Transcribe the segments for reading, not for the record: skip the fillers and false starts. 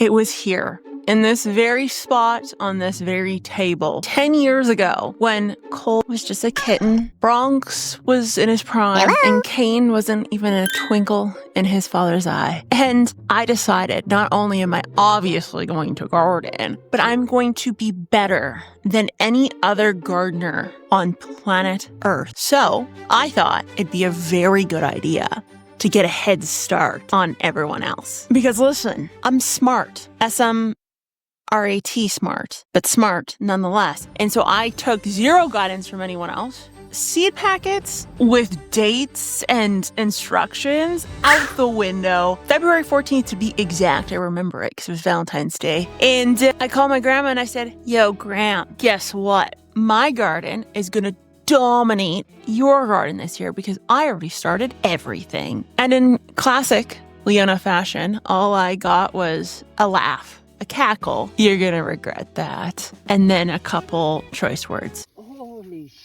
It was here, in this very spot on this very table, 10 years ago, when Cole was just a kitten, Bronx was in his prime, and Kane wasn't even a twinkle in his father's eye. And I decided, not only am I obviously going to garden, but I'm going to be better than any other gardener on planet Earth. So I thought it'd be a very good idea to get a head start on everyone else. Because listen, I'm smart. S-M-R-A-T smart, but smart nonetheless. And so I took zero guidance from anyone else. Seed packets with dates and instructions out the window. February 14th to be exact. I remember it because it was Valentine's Day. And I called my grandma and I said, "Yo, Gram, guess what? My garden is going to dominate your garden this year because I already started everything." And in classic Leona fashion, all I got was a laugh, a cackle. "You're gonna regret that." And then a couple choice words. Holy sh**.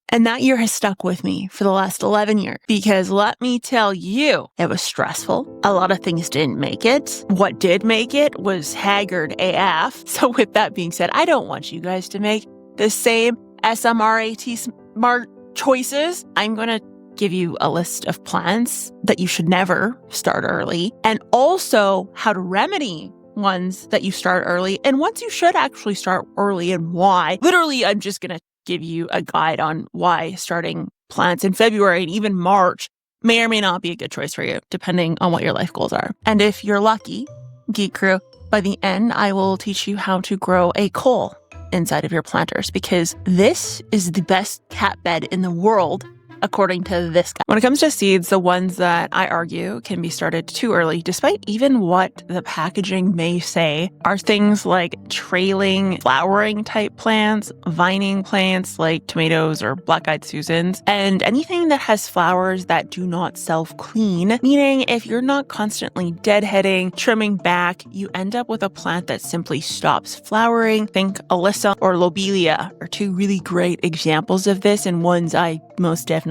And that year has stuck with me for the last 11 years because let me tell you, it was stressful. A lot of things didn't make it. What did make it was haggard AF. So with that being said, I don't want you guys to make the same SMRAT smart choices. I'm going to give you a list of plants that you should never start early, and also how to remedy ones that you start early and ones you should actually start early and why. Literally, I'm just going to give you a guide on why starting plants in February and even March may or may not be a good choice for you, depending on what your life goals are. And if you're lucky, Geek Crew, by the end, I will teach you how to grow a Cole inside of your planters, because this is the best cat bed in the world, according to this guy. When it comes to seeds, the ones that I argue can be started too early, despite even what the packaging may say, are things like trailing, flowering type plants, vining plants like tomatoes or black-eyed Susans, and anything that has flowers that do not self-clean, meaning if you're not constantly deadheading, trimming back, you end up with a plant that simply stops flowering. Think Alyssa or Lobelia are two really great examples of this, and ones I most definitely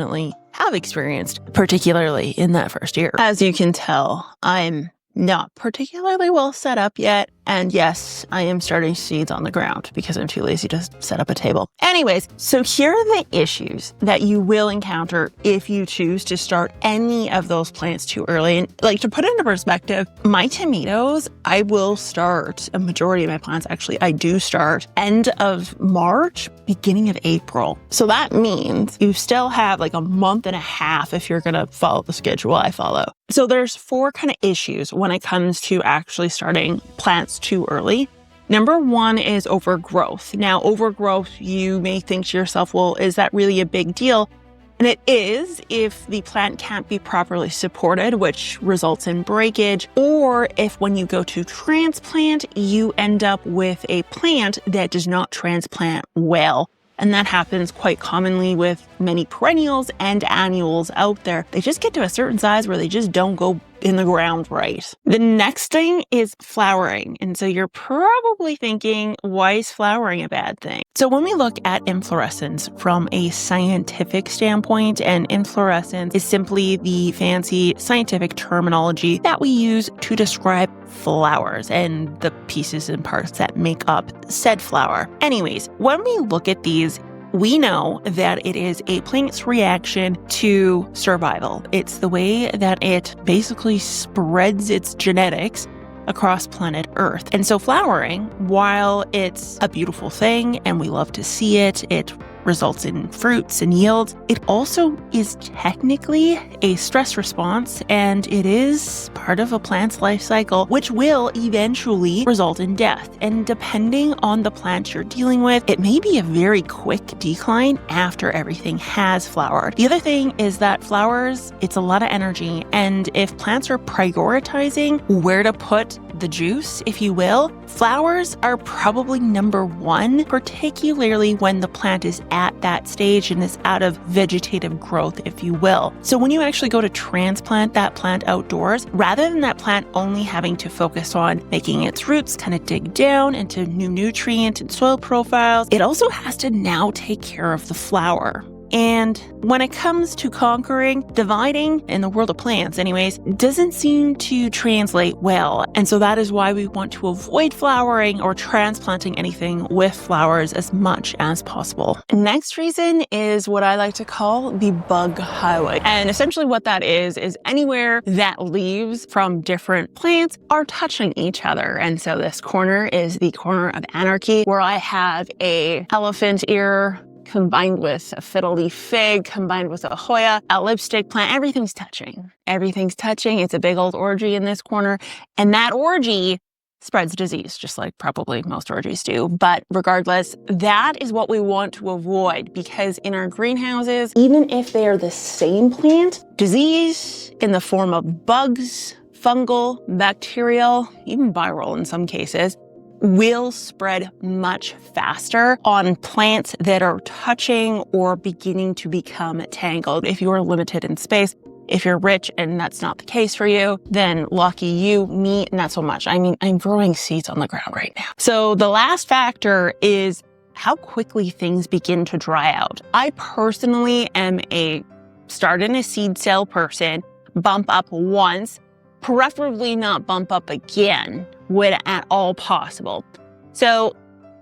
have experienced, particularly in that first year. As you can tell, I'm not particularly well set up yet. And yes, I am starting seeds on the ground because I'm too lazy to set up a table. Anyways, so here are the issues that you will encounter if you choose to start any of those plants too early. And like, to put it into perspective, my tomatoes, I will start, a majority of my plants actually, I do start end of March, beginning of April. So that means you still have like a month and a half if you're gonna follow the schedule I follow. So there's 4 kind of issues when it comes to actually starting plants too early. Number 1 is overgrowth. Now, overgrowth, you may think to yourself, well, is that really a big deal? And it is if the plant can't be properly supported, which results in breakage, or if when you go to transplant, you end up with a plant that does not transplant well. And that happens quite commonly with many perennials and annuals out there. They just get to a certain size where they just don't go in the ground right. The next thing is flowering. And so you're probably thinking, why is flowering a bad thing? So when we look at inflorescence from a scientific standpoint, and inflorescence is simply the fancy scientific terminology that we use to describe flowers and the pieces and parts that make up said flower. Anyways, when we look at these, we know that it is a plant's reaction to survival. It's the way that it basically spreads its genetics across planet Earth. And so flowering, while it's a beautiful thing and we love to see it, it results in fruits and yields, it also is technically a stress response, and it is part of a plant's life cycle, which will eventually result in death. And depending on the plant you're dealing with, it may be a very quick decline after everything has flowered. The other thing is that flowers, it's a lot of energy, and if plants are prioritizing where to put the juice, if you will, flowers are probably number 1, particularly when the plant is at that stage and is out of vegetative growth, if you will. So when you actually go to transplant that plant outdoors, rather than that plant only having to focus on making its roots kind of dig down into new nutrient and soil profiles, it also has to now take care of the flower. And when it comes to conquering, dividing, in the world of plants anyways, doesn't seem to translate well. And so that is why we want to avoid flowering or transplanting anything with flowers as much as possible. Next reason is what I like to call the bug highway. And essentially what that is anywhere that leaves from different plants are touching each other. And so this corner is the corner of anarchy, where I have a elephant ear combined with a fiddle leaf fig, combined with a Hoya, a lipstick plant. Everything's touching. Everything's touching. It's a big old orgy in this corner. And that orgy spreads disease, just like probably most orgies do. But regardless, that is what we want to avoid, because in our greenhouses, even if they are the same plant, disease in the form of bugs, fungal, bacterial, even viral in some cases, will spread much faster on plants that are touching or beginning to become tangled. If you are limited in space, if you're rich and that's not the case for you, then lucky you, me, not so much. I mean, I'm growing seeds on the ground right now. So the last factor is how quickly things begin to dry out. I personally am a start in a seed cell person, bump up once, preferably not bump up again when at all possible. So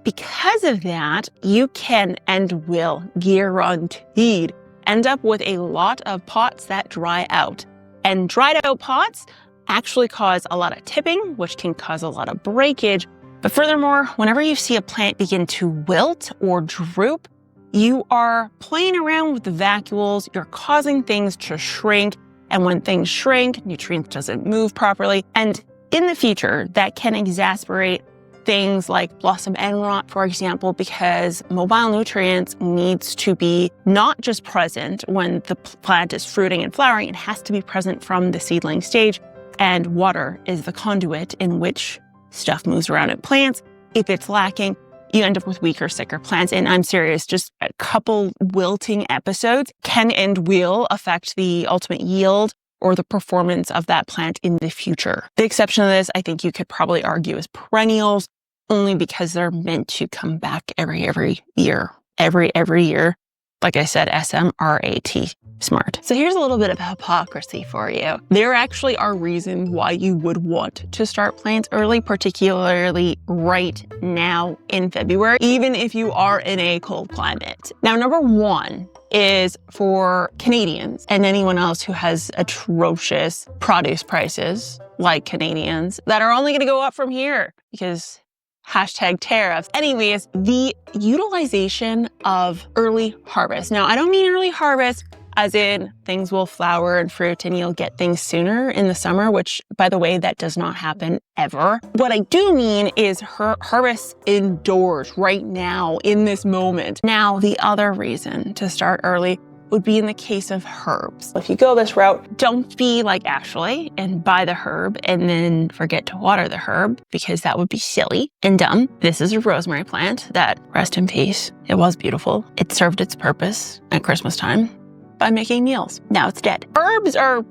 because of that, you can and will guaranteed end up with a lot of pots that dry out. And dried out pots actually cause a lot of tipping, which can cause a lot of breakage. But furthermore, whenever you see a plant begin to wilt or droop, you are playing around with the vacuoles, you're causing things to shrink. And when things shrink, nutrients doesn't move properly. And in the future, that can exacerbate things like blossom end rot, for example, because mobile nutrients needs to be not just present when the plant is fruiting and flowering, it has to be present from the seedling stage. And water is the conduit in which stuff moves around in plants. If it's lacking, you end up with weaker, sicker plants. And I'm serious, just a couple wilting episodes can and will affect the ultimate yield or the performance of that plant in the future. The exception of this, I think you could probably argue, is perennials, only because they're meant to come back every year. Every year. Like I said, SMRAT, smart. So here's a little bit of hypocrisy for you. There actually are reasons why you would want to start plants early, particularly right now in February, even if you are in a cold climate. Now, number one is for Canadians and anyone else who has atrocious produce prices, like Canadians, that are only gonna go up from here because #tariffs. Anyways, the utilization of early harvest. Now, I don't mean early harvest as in things will flower and fruit and you'll get things sooner in the summer, which, by the way, that does not happen ever. What I do mean is harvest indoors right now in this moment. Now, the other reason to start early would be in the case of herbs. If you go this route, don't be like Ashley and buy the herb and then forget to water the herb, because that would be silly and dumb. This is a rosemary plant that, rest in peace, it was beautiful. It served its purpose at Christmas time by making meals. Now it's dead. Herbs are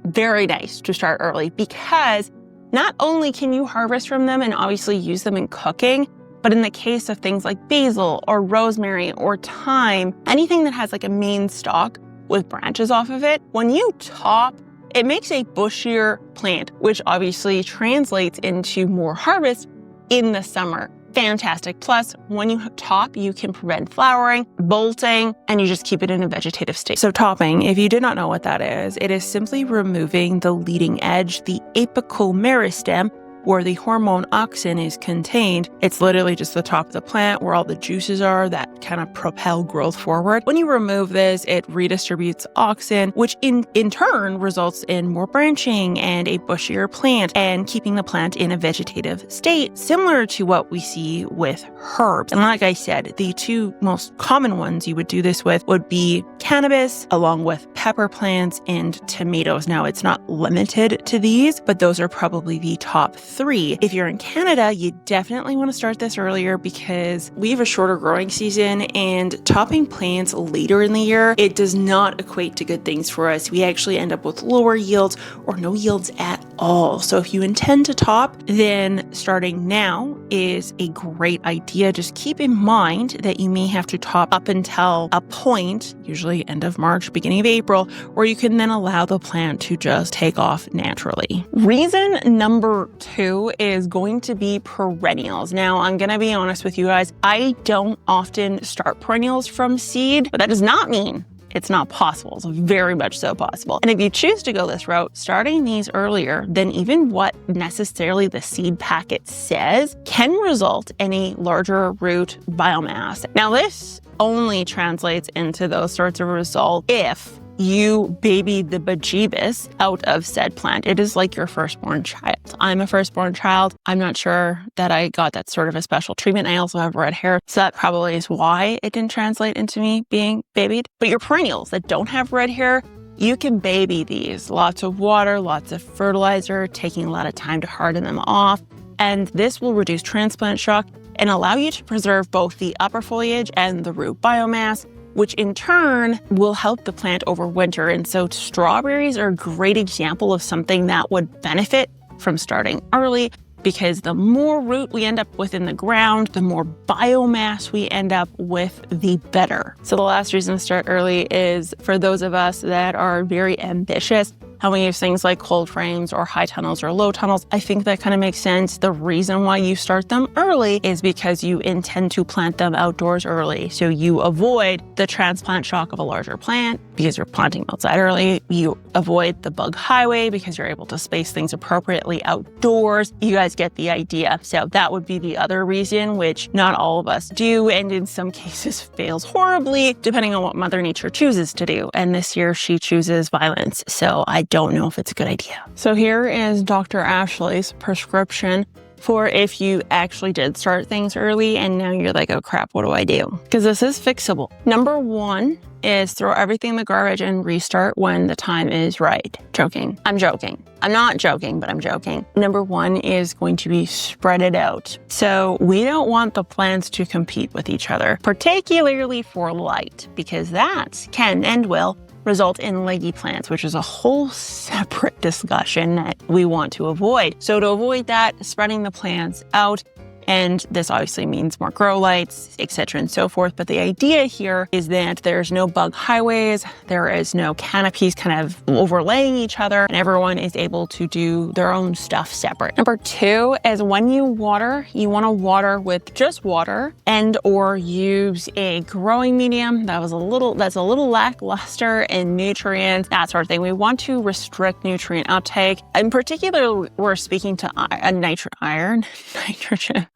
very nice to start early because not only can you harvest from them and obviously use them in cooking, but in the case of things like basil or rosemary or thyme, anything that has like a main stalk with branches off of it, when you top, it makes a bushier plant, which obviously translates into more harvest in the summer. Fantastic. Plus, when you top, you can prevent flowering, bolting, and you just keep it in a vegetative state. So topping, if you did not know what that is, it is simply removing the leading edge, the apical meristem, where the hormone auxin is contained. It's literally just the top of the plant where all the juices are that kind of propel growth forward. When you remove this, it redistributes auxin, which in turn results in more branching and a bushier plant and keeping the plant in a vegetative state, similar to what we see with herbs. And like I said, the two most common ones you would do this with would be cannabis, along with pepper plants and tomatoes. Now, it's not limited to these, but those are probably the top 3, if you're in Canada, you definitely want to start this earlier because we have a shorter growing season, and topping plants later in the year, it does not equate to good things for us. We actually end up with lower yields or no yields at all. So if you intend to top, then starting now is a great idea. Just keep in mind that you may have to top up until a point, usually end of March, beginning of April, where you can then allow the plant to just take off naturally. Reason number 2 is going to be perennials. Now, I'm going to be honest with you guys. I don't often start perennials from seed, but that does not mean it's not possible. It's very much so possible. And if you choose to go this route, starting these earlier than even what necessarily the seed packet says can result in a larger root biomass. Now, this only translates into those sorts of results if you babied the bejeebus out of said plant. It is like your firstborn child. I'm a firstborn child. I'm not sure that I got that sort of a special treatment. I also have red hair, so that probably is why it didn't translate into me being babied. But your perennials that don't have red hair, you can baby these. Lots of water, lots of fertilizer, taking a lot of time to harden them off. And this will reduce transplant shock and allow you to preserve both the upper foliage and the root biomass, which in turn will help the plant overwinter. And so strawberries are a great example of something that would benefit from starting early, because the more root we end up with in the ground, the more biomass we end up with, the better. So the last reason to start early is for those of us that are very ambitious, and we use things like cold frames or high tunnels or low tunnels. I think that kind of makes sense. The reason why you start them early is because you intend to plant them outdoors early. So you avoid the transplant shock of a larger plant because you're planting outside early. You avoid the bug highway because you're able to space things appropriately outdoors. You guys get the idea. So that would be the other reason, which not all of us do, and in some cases fails horribly, depending on what Mother Nature chooses to do. And this year she chooses violence. So I don't know if it's a good idea. So here is Dr. Ashley's prescription for if you actually did start things early and now you're like, oh crap, what do I do? Because this is fixable. Number 1 is throw everything in the garbage and restart when the time is right. Joking. I'm joking. I'm not joking, but I'm joking. Number 1 is going to be spread it out. So we don't want the plants to compete with each other, particularly for light, because that can and will result in leggy plants, which is a whole separate discussion that we want to avoid. So to avoid that, spreading the plants out, and this obviously means more grow lights, etc. and so forth. But the idea here is that there's no bug highways, there is no canopies kind of overlaying each other, and everyone is able to do their own stuff separate. Number 2 is when you water, you want to water with just water and or use a growing medium that's a little lackluster in nutrients, that sort of thing. We want to restrict nutrient uptake. In particular, we're speaking to nitrogen.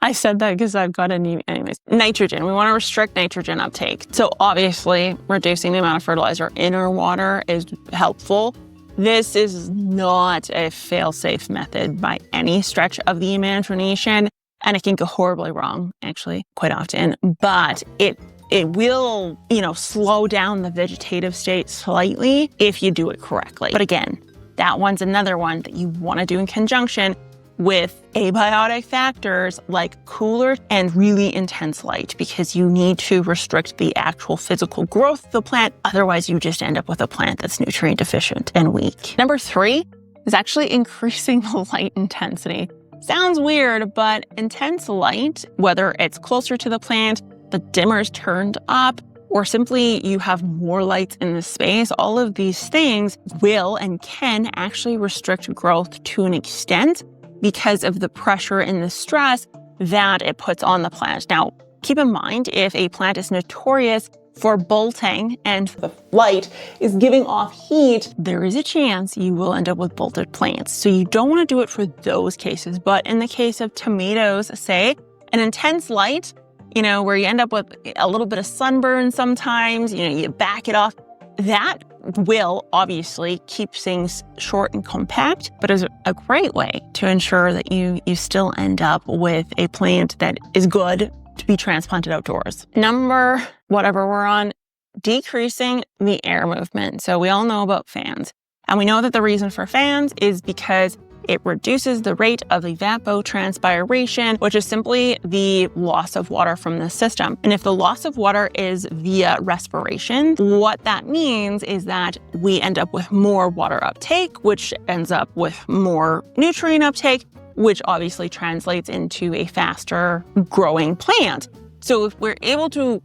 I said that because I've got nitrogen. We want to restrict nitrogen uptake. So obviously, reducing the amount of fertilizer in our water is helpful. This is not a fail-safe method by any stretch of the imagination, and it can go horribly wrong, actually, quite often. But it will, slow down the vegetative state slightly if you do it correctly. But again, that one's another one that you want to do in conjunction with abiotic factors like cooler and really intense light, because you need to restrict the actual physical growth of the plant. Otherwise, you just end up with a plant that's nutrient deficient and weak. Number 3 is actually increasing the light intensity. Sounds weird, but intense light, whether it's closer to the plant, the dimmer's turned up, or simply you have more lights in the space, all of these things will and can actually restrict growth to an extent because of the pressure and the stress that it puts on the plant. Now, keep in mind, if a plant is notorious for bolting and the light is giving off heat, there is a chance you will end up with bolted plants. So you don't want to do it for those cases. But in the case of tomatoes, say, an intense light, where you end up with a little bit of sunburn sometimes, you back it off, that will obviously keep things short and compact, but is a great way to ensure that you still end up with a plant that is good to be transplanted outdoors. Number, whatever we're on, decreasing the air movement. So we all know about fans. And we know that the reason for fans is because It reduces the rate of evapotranspiration, which is simply the loss of water from the system. And if the loss of water is via respiration, what that means is that we end up with more water uptake, which ends up with more nutrient uptake, which obviously translates into a faster growing plant. So if we're able to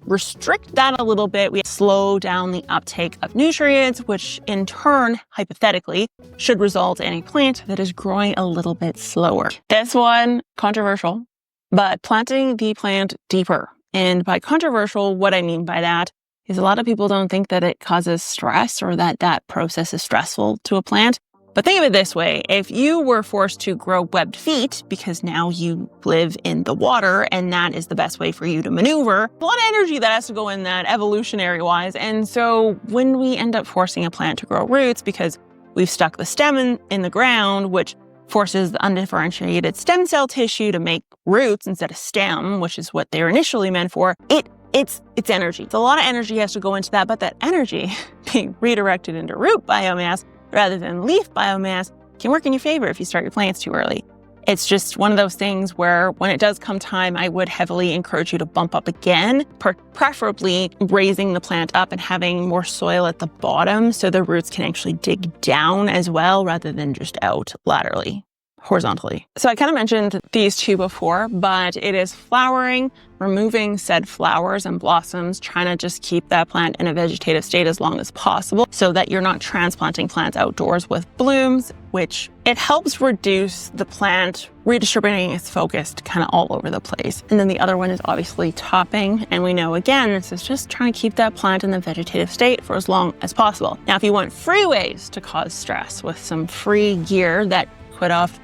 restrict that a little bit, we slow down the uptake of nutrients, which in turn, hypothetically, should result in a plant that is growing a little bit slower. This one, controversial, but planting the plant deeper. And by controversial, what I mean by that is a lot of people don't think that it causes stress or that that process is stressful to a plant. But think of it this way, if you were forced to grow webbed feet because now you live in the water and that is the best way for you to maneuver, a lot of energy that has to go in that evolutionary wise. And so when we end up forcing a plant to grow roots because we've stuck the stem in the ground, which forces the undifferentiated stem cell tissue to make roots instead of stem, which is what they're initially meant for, it's energy. So a lot of energy has to go into that, but that energy being redirected into root biomass rather than leaf biomass can work in your favor if you start your plants too early. It's just one of those things where when it does come time, I would heavily encourage you to bump up again, preferably raising the plant up and having more soil at the bottom so the roots can actually dig down as well rather than just out laterally, horizontally. So I kind of mentioned these two before, but it is flowering, removing said flowers and blossoms, trying to just keep that plant in a vegetative state as long as possible so that you're not transplanting plants outdoors with blooms, which it helps reduce the plant redistributing its focus kind of all over the place. And then the other one is obviously topping. And we know, again, this is just trying to keep that plant in the vegetative state for as long as possible. Now, if you want free ways to cause stress with some free gear that quite often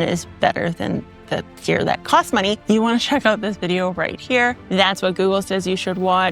is better than the gear that costs money, you want to check out this video right here. That's what Google says you should watch.